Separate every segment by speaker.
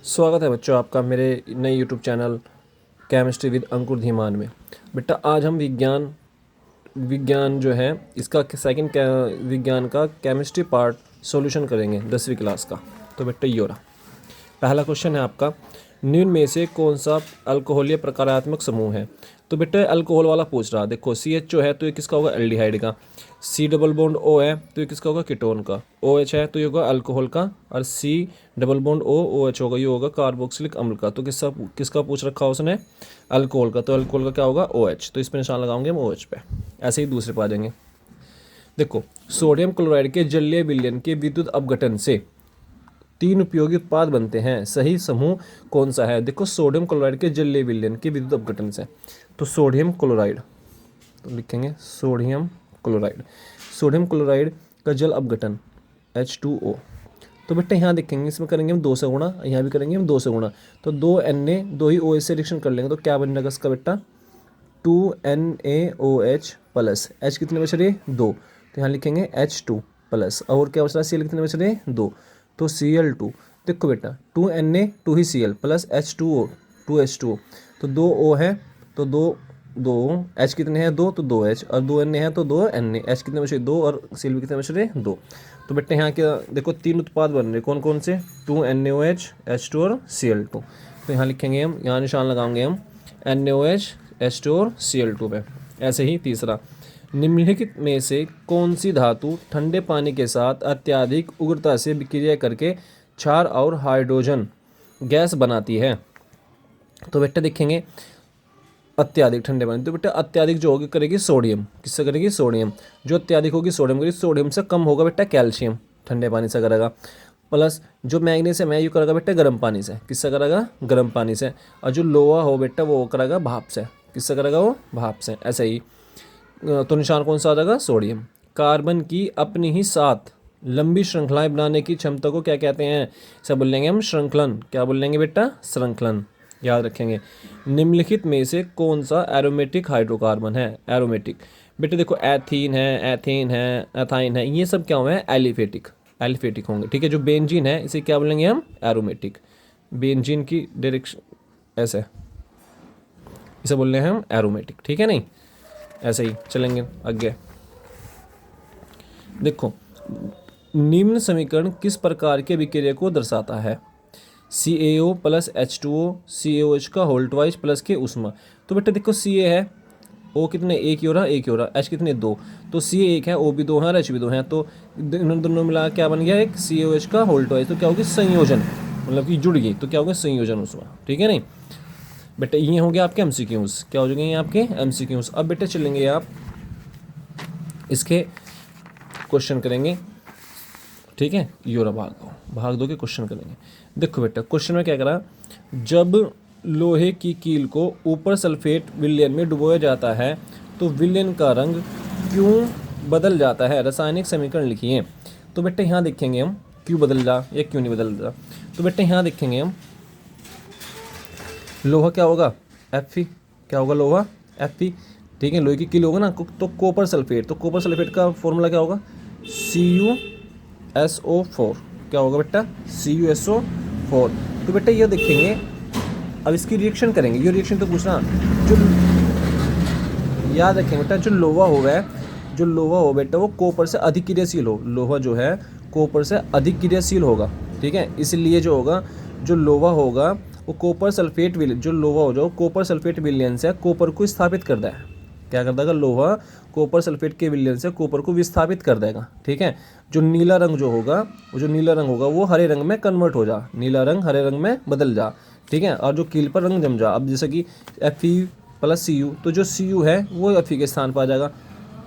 Speaker 1: स्वागत है बच्चों आपका मेरे नए यूट्यूब चैनल केमिस्ट्री विद अंकुर धीमान में। बेटा आज हम विज्ञान जो है इसका सेकंड विज्ञान का केमिस्ट्री पार्ट सॉल्यूशन करेंगे 10वीं क्लास का। तो बेटा ये हो रहा पहला क्वेश्चन है आपका, निम्न में से कौन सा अल्कोहलीय प्रकारात्मक समूह है। तो बेटा अल्कोहल वाला पूछ रहा, देखो CH है तो ये किसका होगा, एल्डिहाइड का। C डबल बॉन्ड O है तो ये किसका होगा, कीटोन का। OH है तो ये होगा अल्कोहल का, और C double bond O OH होगा, ये होगा कार्बोक्सिलिक अम्ल का। तो किसका पूछ रखा उसने, अल्कोहल का। तो अल्कोहल का क्या होगा, OH। तो इस पर निशान लगाओगे हम OH पे। ऐसे ही दूसरे पे आ जाएंगे। देखो सोडियम क्लोराइड के जलीय विलयन के विद्युत अपघटन से 3 उपयोगी उत्पाद बनते हैं, सही समूह कौन सा है। देखो सोडियम क्लोराइड के जलीय विलयन के विद्युत अपघटन से, तो सोडियम क्लोराइड, तो लिखेंगे सोडियम क्लोराइड का जल अपघटन H2O। तो बेटा यहाँ देखेंगे, इसमें करेंगे हम 2 से गुणा, यहाँ भी करेंगे हम 2 से गुणा, तो 2 Na 2 ही OH से रिएक्शन कर लेंगे। तो क्या बन जाएगा इसका बेटा, 2NaOH प्लस H कितने बच रहे, 2, तो यहाँ लिखेंगे H2 प्लस, और क्या बच रहा है, Cl कितने बच रहे, 2, तो Cl2। देखो बेटा 2Na 2 ही Cl प्लस H2O 2H2O, तो 2 O है तो 2 H कितने हैं, 2, तो 2H, और 2Na है तो 2Na, H कितने बचे 2, और Cl भी कितने बच रहे, 2। तो बेटा यहाँ क्या देखो 3 उत्पाद बन रहे, कौन कौन से, 2NaOH H2 और Cl2। तो यहाँ लिखेंगे हम, यहाँ निशान लगाएंगे हम NaOH H2 और Cl2 पे। ऐसे ही तीसरा, निम्नलिखित में से कौन सी धातु ठंडे पानी के साथ अत्यधिक उग्रता से विक्रिया करके क्षार और हाइड्रोजन गैस बनाती है। तो बेटा देखेंगे अत्यधिक ठंडे पानी, तो बेटा अत्यधिक जो होगी करेगी सोडियम, किससे करेगी, सोडियम। जो अत्यधिक होगी सोडियम करेगी, सोडियम से कम होगा बेटा कैल्शियम, ठंडे पानी से करेगा। प्लस जो मैग्नीशियम है ये करेगा बेटा गर्म पानी से, किससे करेगा, गर्म पानी से। और जो लोहा हो बेटा वो करेगा भाप से, किससे करेगा, वो भाप से। ऐसे ही तो निशान कौन सा आ जाएगा, सोडियम। कार्बन की अपनी ही 7 लंबी श्रृंखलाएं बनाने की क्षमता को क्या कहते हैं, इसे बोल लेंगे हम श्रृंखलन। क्या बोल लेंगे बेटा, श्रृंखलन, याद रखेंगे। निम्नलिखित में से कौन सा एरोमेटिक हाइड्रोकार्बन है, एरोमेटिक। बेटे देखो एथीन है, एथेन है, एथाइन है, ये सब क्या हुए हैं, एलिफेटिक होंगे। ठीक है, जो बेंजीन है इसे क्या बोलेंगे हम, एरोमेटिक। बेंजीन की डायरेक्शन ऐसे, इसे बोल रहे हैं हम एरोमेटिक। ठीक है, नहीं ऐसे ही चलेंगे आगे। देखो निम्न समीकरण किस प्रकार के विक्रिया को दर्शाता है, CaO प्लस H2O CaOH का होल ट्वाइस प्लस के उष्मा। तो बेटा देखो Ca है, O कितने, एक ही हो रहा, एक ही हो रहा, H कितने, 2, तो Ca 1 है, O भी 2 है और H भी 2 है, तो दोनों मिला क्या बन गया, एक CaOH का होल ट्वाइस। तो क्या होगी, संयोजन, मतलब कि जुड़ गई, तो क्या होगा, संयोजन उष्मा। ठीक है, नहीं बेटा ये हो गया आपके MCQs, क्या हो जाएंगे ये आपके MCQs। अब बेटा चलेंगे आप इसके क्वेश्चन करेंगे। ठीक है, ये रहा भाग दो के क्वेश्चन करेंगे। देखो बेटा क्वेश्चन में क्या करा, जब लोहे की कील को ऊपर सल्फेट विलयन में डुबोया जाता है तो विलयन का रंग क्यों बदल जाता है, रासायनिक समीकरण लिखिए। तो बेटा यहाँ देखेंगे हम क्यों बदल जा या क्यों नहीं बदल जा। तो बेटा यहाँ देखेंगे हम, लोहा क्या होगा, Fe, क्या होगा लोहा, Fe। ठीक है, लोहे की कील होगा ना तो कॉपर सल्फेट, तो कॉपर सल्फेट का फॉर्मूला क्या होगा, CuSO4, क्या होगा बेटा, CuSO4। तो बेटा ये देखेंगे, अब इसकी रिएक्शन करेंगे, ये रिएक्शन तो पूछना, जो याद रखेंगे बेटा, जो लोहा हो बेटा वो कॉपर से अधिक क्रियाशील हो, लोहा जो है कॉपर से अधिक क्रियाशील होगा। ठीक है, इसलिए जो होगा, जो लोहा होगा वो कॉपर सल्फेट विलयन, जो लोहा हो जो कॉपर सल्फेट विलयन से कॉपर को स्थापित कर देगा। क्या कर देगा, लोहा कॉपर सल्फेट के विलयन से कॉपर को विस्थापित कर देगा। ठीक है, जो नीला रंग जो होगा, वो हरे रंग में कन्वर्ट हो जा, नीला रंग हरे रंग में बदल जा। ठीक है, और जो कील पर रंग जम जा। अब जैसे कि Fe प्लस Cu, तो जो Cu है वो Fe के स्थान पर आ जाएगा,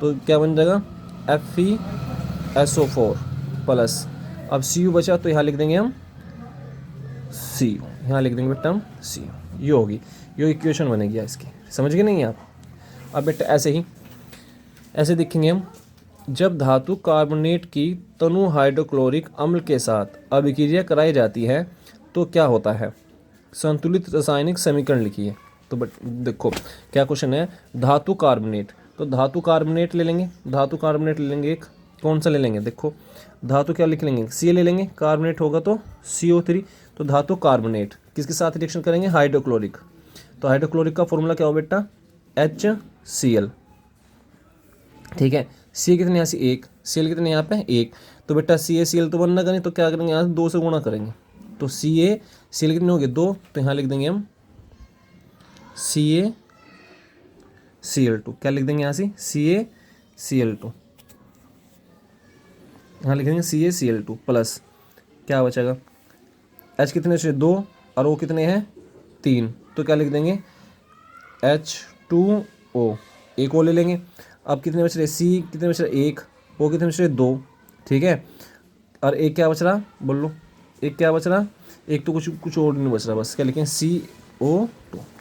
Speaker 1: तो क्या बन जाएगा, FeSO4 प्लस, अब Cu बचा तो यहाँ लिख देंगे हम Cu, यहाँ लिख देंगे बेटा हम Cu, ये होगी, ये इक्वेशन बनेगी इसकी, समझ गए नहीं आप। अब बेटा ऐसे देखेंगे हम, जब धातु कार्बोनेट की तनु हाइड्रोक्लोरिक अम्ल के साथ अभिक्रिया कराई जाती है तो क्या होता है, संतुलित रासायनिक समीकरण लिखिए। तो देखो क्या क्वेश्चन है, धातु कार्बोनेट, तो धातु कार्बोनेट ले लेंगे, एक, कौन सा ले लेंगे, देखो धातु क्या लिख लेंगे, Ca ले लेंगे, कार्बोनेट होगा तो CO3, तो धातु कार्बोनेट किसके साथ रिएक्शन करेंगे, हाइड्रोक्लोरिक। तो हाइड्रोक्लोरिक का फॉर्मूला क्या हो बेटा, HCl, ठीक है। सी कितने यहाँ से 1, Cl कितने यहाँ पे 1, तो बेटा CaCl तो बनना करें, तो क्या करेंगे यहाँ से 2 से गुणा करेंगे, तो CaCl कितने हो गए 2, तो यहाँ लिख देंगे हम CaCl2, क्या लिख देंगे यहाँ से CaCl2, यहाँ लिखेंगे CaCl2 प्लस क्या बचेगा, H कितने से 2 और O कितने हैं 3, तो क्या लिख देंगे H2O, एक O ले लेंगे। अब कितने बच रहे, C कितने बच रहे 1, O कितने बच रहे 2, ठीक है। और एक क्या बच रहा, बोल लो एक क्या बच रहा, एक तो कुछ और नहीं बच रहा, बस क्या लिखेंगे CO2,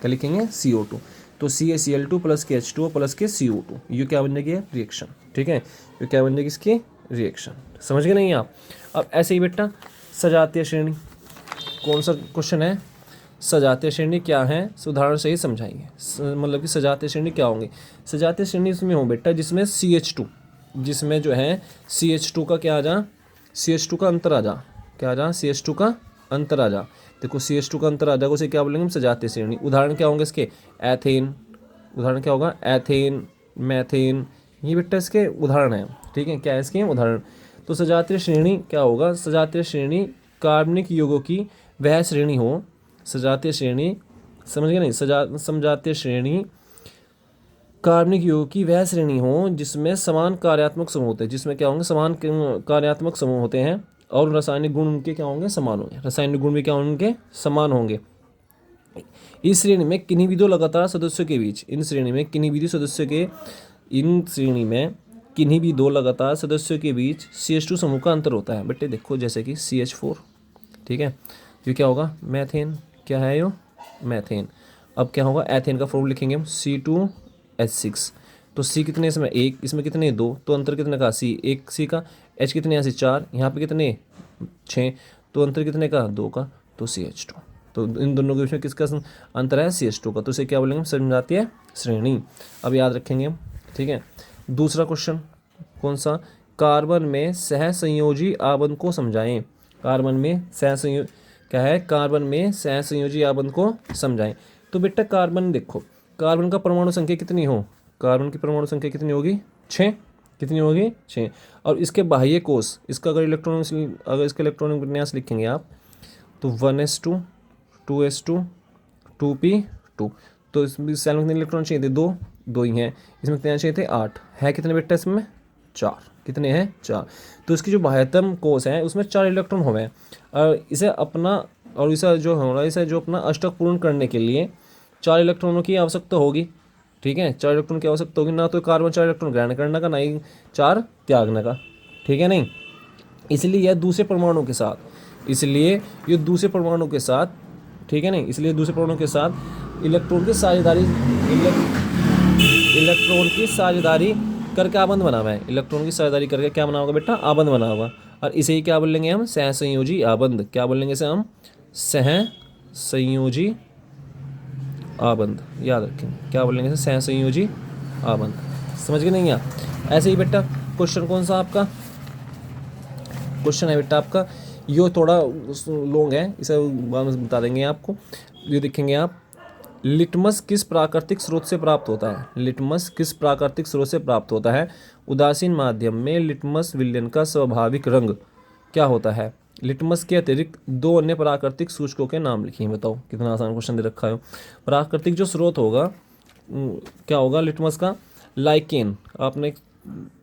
Speaker 1: क्या लिखेंगे CO2। तो CaCl2 प्लस के H2O प्लस के CO2, ये क्या बन जाएगी रिएक्शन, ठीक है। ये क्या बन जाएगी इसकी रिएक्शन, समझ गए नहीं आप। अब ऐसे ही बेटा सजातीय श्रेणी, कौन सा क्वेश्चन है, सजातीय श्रेणी क्या है, उदाहरण से ही समझाएंगे। मतलब कि सजातीय श्रेणी क्या होंगे, सजातीय श्रेणी इसमें हो बेटा जिसमें CH2, जिसमें जो है CH2 का क्या आ जा, CH2 का अंतर आ जा, क्या आ जा, CH2 का अंतर आ जा। देखो CH2 का अंतर आ जाएगा, उसे क्या बोलेंगे हम सजातीय श्रेणी। उदाहरण क्या होंगे इसके, एथेन, उदाहरण क्या होगा एथेन, मैथेन, ये बेटा इसके उदाहरण है, ठीक है, क्या है इसके उदाहरण। तो सजातीय श्रेणी क्या होगा, सजातीय श्रेणी कार्बनिक यौगों की वह श्रेणी हो, सजातीय श्रेणी, समझ गए नहीं, समजातीय श्रेणी कार्बनिक यौगों की वह श्रेणी हो जिसमें समान कार्यात्मक समूह होते हैं, जिसमें क्या होंगे समान कार्यात्मक समूह होते हैं और रासायनिक गुण उनके क्या होंगे समान होंगे, रासायनिक गुण भी क्या होंगे उनके समान होंगे। इस श्रेणी में किन्हीं भी दो लगातार सदस्यों के बीच, इन श्रेणी में किन्हीं भी दो सदस्यों के, इन श्रेणी में किन्हीं भी दो लगातार सदस्यों के बीच CH2 समूह का अंतर होता है। बेटे देखो जैसे कि CH4, ठीक है, ये क्या होगा मैथेन, क्या है यो मैथेन। अब क्या होगा एथेन का फॉर्मूला लिखेंगे हम C2H6, तो C कितने इसमें 1, इसमें कितने 2, तो अंतर कितने का C 1 C का, H कितने यहाँ से 4, यहाँ पे कितने 6, तो अंतर कितने का 2 का, तो CH2। तो इन दोनों के बीच में किसका अंतर है CH2 का, तो इसे क्या बोलेंगे हम समजातीय श्रेणी। अब याद रखेंगे हम, ठीक है। दूसरा क्वेश्चन कौन सा, कार्बन में सहसंयोजी आबंध को समझाएं, कार्बन में सहसंयोजी क्या है, कार्बन में सहसंयोजी आबंध को समझाएं। तो बेटा कार्बन देखो, कार्बन का परमाणु संख्या कितनी हो, कार्बन की परमाणु संख्या कितनी होगी 6, कितनी होगी 6। और इसके बाह्य कोश, इसका अगर अगर इसका इलेक्ट्रॉनिक विन्यास लिखेंगे आप तो 1s2 2s2 2p2, तो इसमें सेल में कितने इलेक्ट्रॉन चाहिए थे, 2 ही हैं, इसमें कितने चाहिए थे 8, है कितने बेटा इसमें 4, कितने हैं 4। तो इसकी जो बाह्यतम कोश है उसमें 4 इलेक्ट्रॉन हो गए, और इसे अपना और इसे जो हो रहा है इसे जो अपना अष्टक पूर्ण करने के लिए 4 इलेक्ट्रॉनों की आवश्यकता होगी, ठीक है, 4 इलेक्ट्रॉन की आवश्यकता होगी, ना तो कार्बन 4 इलेक्ट्रॉन ग्रहण करने का, ना ही 4 त्यागने का, ठीक है नहीं। इसलिए यह दूसरे परमाणु के साथ, इसलिए ये दूसरे परमाणु के साथ, ठीक है नहीं, इसलिए दूसरे परमाणु के साथ इलेक्ट्रॉन की साझेदारी करके आबंध बना हुआ है, इलेक्ट्रॉन की साझेदारी करके क्या बना होगा बेटा आबंध बना होगा। और इसे ही क्या बोलेंगे हम सहसंयोजी आबंध, क्या बोलेंगे इसे हम सहसंयोजी आबंध, याद रखेंगे क्या बोलेंगे इसे सहसंयोजी आबंध, समझ गए नहीं आप। ऐसे ही बेटा क्वेश्चन कौन सा आपका क्वेश्चन है बेटा आपका, यो थोड़ा लॉन्ग है, इसे बाद में बता देंगे आपको। ये देखेंगे आप, लिटमस किस प्राकृतिक स्रोत से प्राप्त होता है, लिटमस किस प्राकृतिक स्रोत से प्राप्त होता है। उदासीन माध्यम में लिटमस विलयन का स्वाभाविक रंग क्या होता है। लिटमस के अतिरिक्त 2 अन्य प्राकृतिक सूचकों के नाम लिखिए, बताओ कितना आसान क्वेश्चन दे रखा है। प्राकृतिक जो स्रोत होगा क्या होगा लिटमस का, लाइकेन, आपने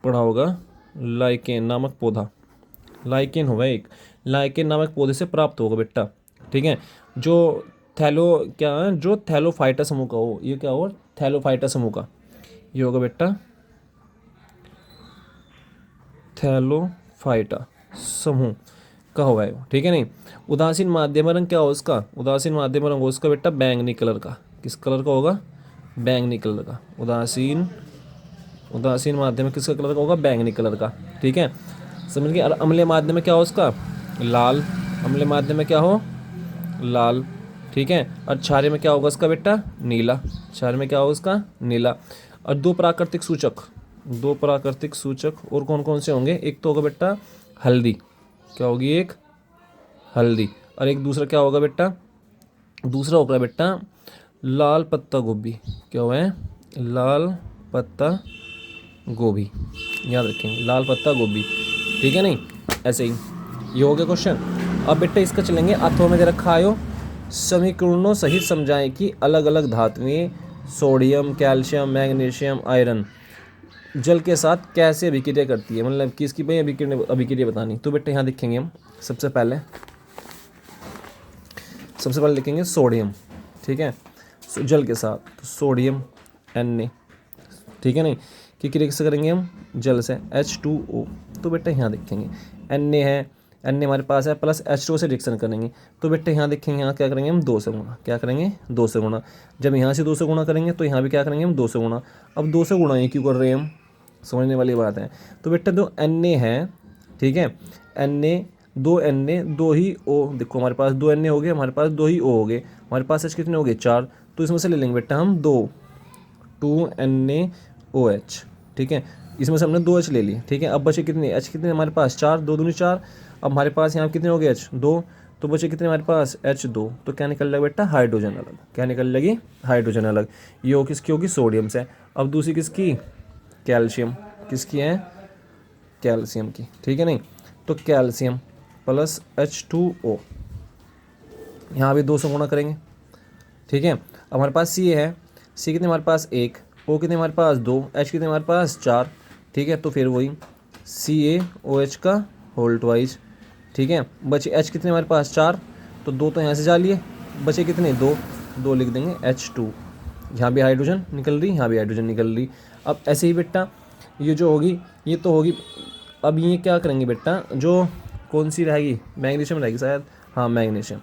Speaker 1: पढ़ा होगा लाइकेन नामक पौधा, लाइकेन होगा एक, लाइकेन नामक पौधे से प्राप्त होगा बेटा, ठीक है। जो जो थैलोफाइटा समूह का हो, ये क्या होगा थैलोफाइटा समूह का, ये होगा बेटा थैलोफाइटा समूह का होगा है, ठीक है नहीं। उदासीन माध्यम रंग क्या हो उसका, उदासीन माध्यम रंग हो उसका बेटा बैंगनी कलर का, किस कलर का होगा बैंगनी कलर का, उदासीन माध्यम किसका कलर का होगा बैंगनी कलर का, ठीक है समझ गए। और अम्लीय माध्यम में क्या हो उसका लाल, अम्लीय माध्यम में क्या हो लाल, ठीक है। और क्षारीय में क्या होगा उसका बेटा नीला, क्षारीय में क्या होगा उसका नीला। और 2 प्राकृतिक सूचक और कौन कौन से होंगे, एक तो होगा बेटा हल्दी, क्या होगी एक हल्दी, और एक दूसरा क्या होगा बेटा, दूसरा होगा बेटा लाल पत्ता गोभी। क्या हुआ है, लाल पत्ता गोभी, याद रखेंगे लाल पत्ता गोभी, ठीक है नहीं, ऐसे ही ये हो गया क्वेश्चन। अब बेटा इसका चलेंगे अथवा में दे रखा आयो समीकरणों सहित समझाएं कि अलग अलग धातुएं सोडियम, कैल्शियम, मैग्नीशियम, आयरन जल के साथ कैसे अभिक्रिया करती है, मतलब किसकी भाई अभिक्रिया बतानी। तो बेटा यहाँ देखेंगे हम सबसे पहले लिखेंगे सोडियम, ठीक है, जल के साथ, तो सोडियम Na, ठीक है नहीं, कि क्रिया किससे करेंगे हम, जल से, H2O। तो बेटा यहाँ देखेंगे Na है, Na हमारे पास है, प्लस H2O से रिएक्शन करेंगे। तो बेटा यहाँ देखेंगे, यहाँ क्या करेंगे हम, 2 से गुणा, क्या करेंगे 2 से गुणा। जब यहाँ से 2 से गुणा करेंगे तो यहाँ भी क्या करेंगे हम 2 से गुणा। अब 2 से गुणा ये क्यों कर रहे हैं हम, समझने वाली बात है। तो बेटा जो Na है, ठीक है, Na 2 Na 2 ही O, देखो हमारे पास 2 Na हो गए, हमारे पास 2 ही O हो गए, हमारे पास H कितने हो गए 4। तो इसमें से ले लेंगे बेटा हम 2 NaOH, ठीक है, इसमें से हमने 2H ले लिए, ठीक है। अब बचे कितने H, कितने हमारे पास 4, 2 दूनी 4। अब हमारे पास यहाँ कितने हो गए H 2, तो बचे कितने हमारे पास H2। तो क्या निकल लगा बेटा, हाइड्रोजन अलग, क्या निकल लगी, हाइड्रोजन अलग। ये हो किसकी होगी, सोडियम से। अब दूसरी किसकी, कैल्शियम, किसकी है, कैल्शियम की, ठीक है नहीं। तो कैल्शियम प्लस H2O, यहाँ भी 2 से गुणा करेंगे, ठीक है। अब हमारे पास Ca है, C कितने हमारे पास 1, O कितने हमारे पास 2, H कितने हमारे पास 4, ठीक है। तो फिर वही CaOH का होल ट्वाइस, ठीक है। बचे H कितने हमारे पास 4, तो 2 तो यहाँ से जा लिए, बचे कितने 2 लिख देंगे H2। यहाँ भी हाइड्रोजन निकल रही, यहाँ भी हाइड्रोजन निकल रही। अब ऐसे ही बेटा ये जो होगी ये तो होगी। अब ये क्या करेंगे बेटा, जो कौन सी रहेगी, मैग्नीशियम रहेगी शायद, हाँ मैग्नीशियम।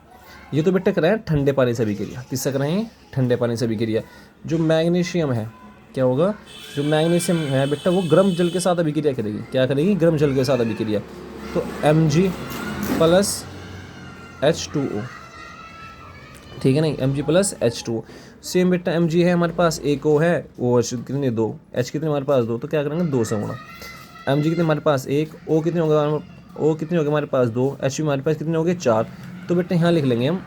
Speaker 1: ये तो बेटा कराएं ठंडे पानी से अभिक्रिया, किससे कराएंगे, ठंडे पानी से अभिक्रिया। जो मैग्नीशियम है क्या होगा, जो मैग्नीशियम है बेटा वो गर्म जल के साथ अभिक्रिया करेगी, क्या करेगी, गर्म जल के साथ अभिक्रिया। तो Mg प्लस H2O, ठीक है नहीं, Mg प्लस H2O। सेम बेटा Mg है हमारे पास, एक O है, OH कितने 2, H कितने हमारे पास 2, तो क्या करेंगे 2 से गुणा। Mg कितने हमारे पास 1, O कितने होगा, O कितने हो गए हमारे पास 2, H भी हमारे पास कितने हो गए 4। तो बेटा यहाँ लिख लेंगे हम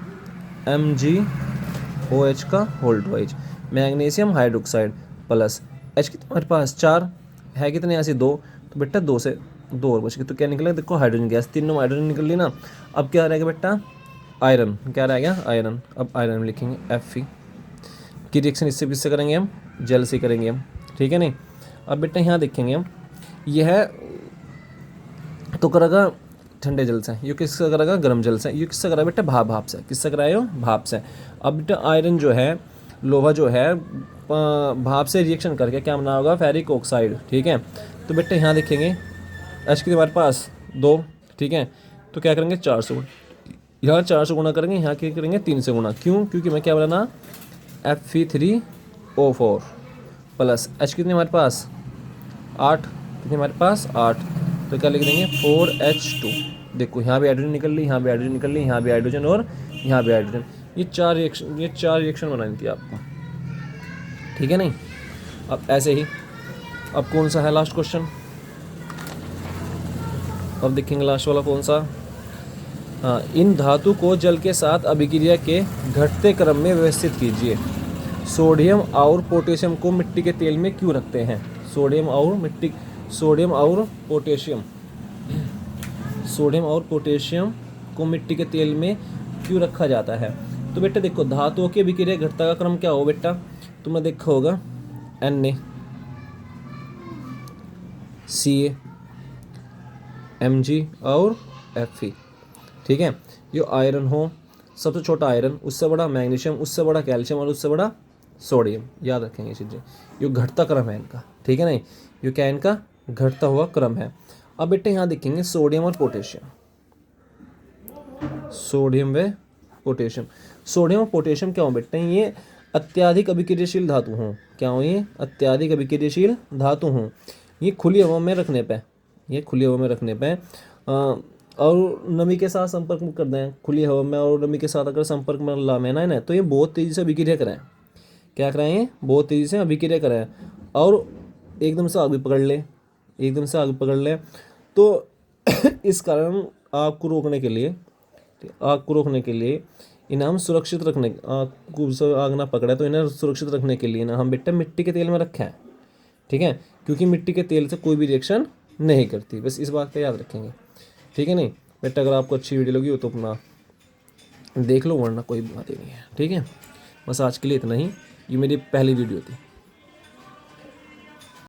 Speaker 1: MgOH का whole twice, magnesium hydroxide plus H कितने हमारे पास 4 है, कितने यहाँ से 2, तो बेटा 2 से 2 और बच गए। तो क्या निकला, देखो हाइड्रोजन गैस, तीनों हाइड्रोजन निकल ली ना। अब क्या रहेगा बेटा, आयरन, क्या रहेगा आयरन। अब आयरन लिखेंगे Fe की रिएक्शन इससे किससे करेंगे हम, जल से करेंगे हम, ठीक है नहीं। अब बेटा यहाँ देखेंगे हम, यह तो करेगा ठंडे जल से, ये किससे करेगा गर्म जल से, ये किससे कराया बेटा भाप से, किससे कराया भाप से। अब बेटा आयरन जो है, लोहा जो है, भाप से रिएक्शन करके क्या बना होगा, फेरिक ऑक्साइड, ठीक है। तो बेटा यहाँ देखेंगे H की हमारे पास 2, ठीक है, तो क्या करेंगे 4 से गुणा, यहाँ 4 से गुणा करेंगे, यहाँ क्या करेंगे 3 से गुणा, क्यों, क्योंकि मैं क्या बनाना Fe3O4 प्लस H कितने हमारे पास 8, कितने हमारे पास 8, तो क्या लिख देंगे 4H2। देखो यहाँ भी हाइड्रोजन निकल ली, यहाँ भी हाइड्रोजन निकल ली, यहाँ भी हाइड्रोजन और यहाँ भी हाइड्रोजन। ये चार रिएक्शन बनानी थी आपको, ठीक है नहीं। अब ऐसे ही, अब कौन सा है लास्ट क्वेश्चन, अब देखेंगे लास्ट वाला कौन सा। हाँ, इन धातु को जल के साथ अभिक्रिया के घटते क्रम में व्यवस्थित कीजिए। सोडियम और पोटेशियम को मिट्टी के तेल में क्यों रखते हैं, सोडियम और पोटेशियम को मिट्टी के तेल में क्यों रखा जाता है। तो बेटा देखो धातुओं की अभिक्रिया घटता का क्रम क्या हो बेटा, तुमने देखा होगा Na, Ca, Mg और Fe, ठीक है। ये आयरन हो, सबसे छोटा आयरन, उससे बड़ा मैग्नीशियम, उससे बड़ा कैल्शियम और उससे बड़ा सोडियम, याद रखेंगे चीज़ें। ये घटता क्रम है इनका, ठीक है नहीं, ये क्या इनका घटता हुआ क्रम है। अब बेटे यहाँ देखेंगे सोडियम और पोटेशियम, सोडियम और पोटेशियम क्या हो बेटे, ये अत्यधिक अभिक्रियाशील धातु हों, क्या हो ये अत्यधिक अभिक्रियाशील धातु हों। ये खुली हवा में रखने पे और नमी के साथ संपर्क में कर दें, खुली हवा में और नमी के साथ अगर संपर्क में लाना है ना, तो ये बहुत तेज़ी से अभिक्रिया करें, क्या कराएं, बहुत तेज़ी से अभिक्रिया करें और एकदम से आग भी पकड़ ले, तो इस कारण आग को रोकने के लिए ठीक है, आग को रोकने के लिए इन्हें हम सुरक्षित रखने, आग को से आग ना पकड़े तो इन्हें सुरक्षित रखने के लिए ना हम बेटा मिट्टी के तेल में रखा है। ठीक है, क्योंकि मिट्टी के तेल से कोई भी रिएक्शन नहीं करती, बस इस बात का याद रखेंगे। ठीक है नहीं बेटा, अगर आपको अच्छी वीडियो लगी हो तो अपना देख लो, वरना कोई बात ही नहीं है। ठीक है, बस आज के लिए इतना ही, ये मेरी पहली वीडियो थी।